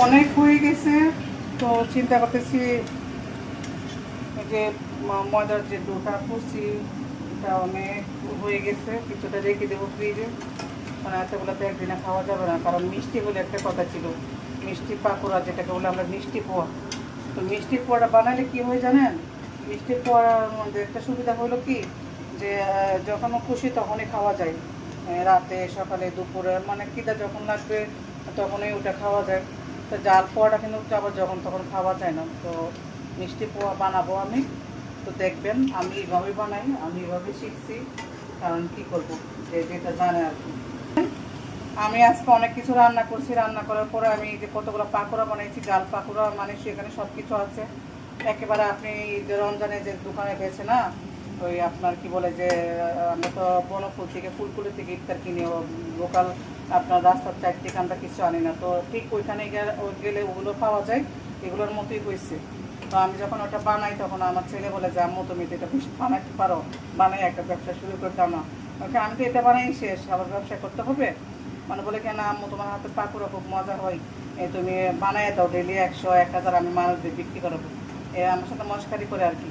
অনেক হয়ে গেছে, তো চিন্তা করতেছি যে ময়দার যে ডোটা করছি এটা অনেক হয়ে গেছে, কিছুটা রেখে দেবো ফ্রিজে। মানে এতগুলো তো একদিনে খাওয়া যাবে না, কারণ মিষ্টি বলে একটা কথা ছিল, মিষ্টি পাকোড়া যেটাকে বলে আমরা মিষ্টি পোয়া। তো মিষ্টি পোয়াটা বানালে কি হয় জানেন, মিষ্টি পোয়ার মধ্যে একটা সুবিধা হলো কি যে যখন খুশি তখনই খাওয়া যায়, রাতে সকালে দুপুরে মানে খিদা যখন লাগবে তখনই ওটা খাওয়া যায়। তো জাল পোয়াটা কিন্তু আবার যখন তখন খাওয়া যায় না। তো মিষ্টি পোয়া বানাবো আমি, তো দেখবেন আমি এইভাবেই বানাই, আমি এইভাবে শিখছি। কারণ কী করবো, যে যেটা জানে আর কি। আমি আজকে অনেক কিছু রান্না করছি, রান্না করার পরে আমি যে কতগুলো পাকোড়া বানাইছি, জাল পাকোড়া মানে সেখানে সব কিছু আছে একেবারে। আপনি যে রমজানে যে দোকানে গেছে না, ওই আপনার কি বলে যে আমরা তো বনফুল থেকে ফুলকুলি থেকে ইফতার কিনি, লোকাল আপনার রাস্তার চার থেকে আমরা কিছু আনি না, তো ঠিক ওইখানে গেলে ওগুলো পাওয়া যায়, এগুলোর মতোই হয়েছে। তো আমি যখন ওটা বানাই তখন আমার ছেলে বলে যে আম্মু তুমি তো এটা বেশ বানাইতে পারো, বানাই একটা ব্যবসা শুরু করতাম না। ওকে আমি তো এটা বানাই শেষ, আবার ব্যবসা করতে হবে। মানে বলে কেন আম্মু তোমার হাতে পাকুড়া খুব মজা হয়, তুমি বানাই দাও, ডেলি 100 1000 আমি মানুষদের বিক্রি করবো। আমার সাথে মস্কারি করে আর কি।